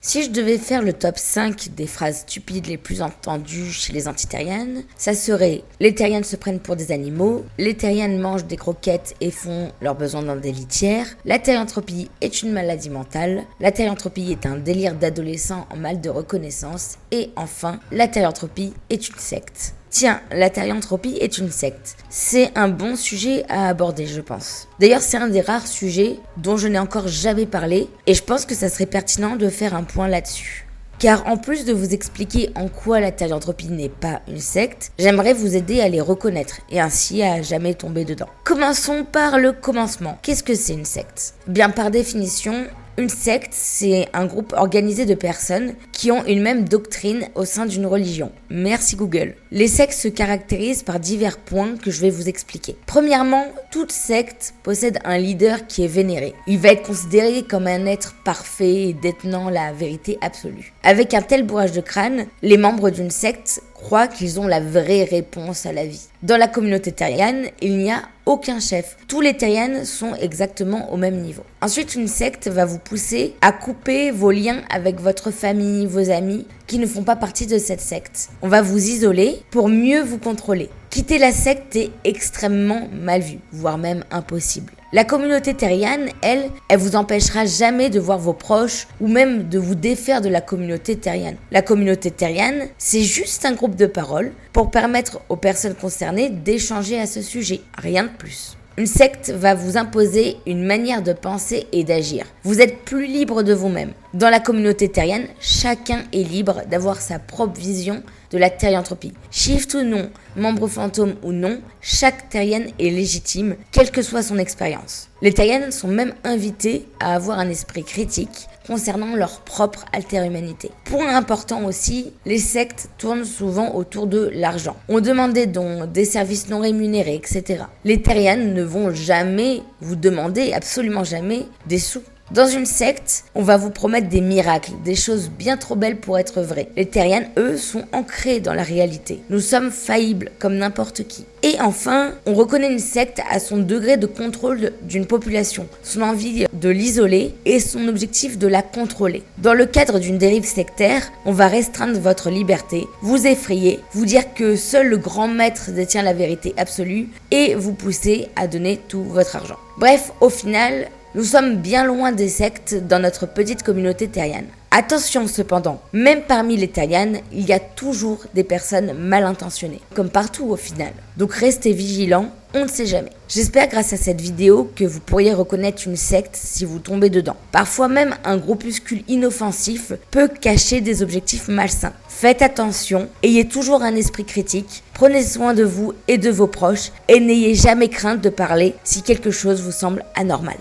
Si je devais faire le top 5 des phrases stupides les plus entendues chez les antithériennes, ça serait « les terriennes se prennent pour des animaux »,« les terriennes mangent des croquettes et font leurs besoins dans des litières »,« la thérianthropie est une maladie mentale »,« la thérianthropie est un délire d'adolescent en mal de reconnaissance » et enfin « la thérianthropie est une secte ». Tiens, la thérianthropie est une secte. C'est un bon sujet à aborder, je pense. D'ailleurs, c'est un des rares sujets dont je n'ai encore jamais parlé et je pense que ça serait pertinent de faire un point là-dessus. Car en plus de vous expliquer en quoi la thérianthropie n'est pas une secte, j'aimerais vous aider à les reconnaître et ainsi à jamais tomber dedans. Commençons par le commencement. Qu'est-ce que c'est une secte ? Bien, par définition, une secte, c'est un groupe organisé de personnes qui ont une même doctrine au sein d'une religion. Merci Google. Les sectes se caractérisent par divers points que je vais vous expliquer. Premièrement, toute secte possède un leader qui est vénéré. Il va être considéré comme un être parfait et détenant la vérité absolue. Avec un tel bourrage de crâne, les membres d'une secte croient qu'ils ont la vraie réponse à la vie. Dans la communauté terrienne, il n'y a aucun chef. Tous les terriennes sont exactement au même niveau. Ensuite, une secte va vous pousser à couper vos liens avec votre famille, vos amis qui ne font pas partie de cette secte. On va vous isoler pour mieux vous contrôler. Quitter la secte est extrêmement mal vu, voire même impossible. La communauté terrienne, elle vous empêchera jamais de voir vos proches ou même de vous défaire de la communauté terrienne. La communauté terrienne, c'est juste un groupe de parole pour permettre aux personnes concernées d'échanger à ce sujet, rien de plus. Une secte va vous imposer une manière de penser et d'agir. Vous êtes plus libre de vous-même. Dans la communauté terrienne, chacun est libre d'avoir sa propre vision de la thérianthropie. Shift ou non, membre fantôme ou non, chaque terrienne est légitime, quelle que soit son expérience. Les terriennes sont même invitées à avoir un esprit critique concernant leur propre alter-humanité. Point important aussi, les sectes tournent souvent autour de l'argent. On demande des dons, des services non rémunérés, etc. Les terriennes ne vont jamais vous demander, absolument jamais, des sous. Dans une secte, on va vous promettre des miracles, des choses bien trop belles pour être vraies. Les terriennes, eux, sont ancrés dans la réalité. Nous sommes faillibles comme n'importe qui. Et enfin, on reconnaît une secte à son degré de contrôle d'une population, son envie de l'isoler et son objectif de la contrôler. Dans le cadre d'une dérive sectaire, on va restreindre votre liberté, vous effrayer, vous dire que seul le grand maître détient la vérité absolue et vous pousser à donner tout votre argent. Bref, au final, nous sommes bien loin des sectes dans notre petite communauté terrienne. Attention cependant, même parmi les terriennes, il y a toujours des personnes mal intentionnées, comme partout au final. Donc restez vigilants, on ne sait jamais. J'espère grâce à cette vidéo que vous pourriez reconnaître une secte si vous tombez dedans. Parfois même un groupuscule inoffensif peut cacher des objectifs malsains. Faites attention, ayez toujours un esprit critique, prenez soin de vous et de vos proches et n'ayez jamais crainte de parler si quelque chose vous semble anormal.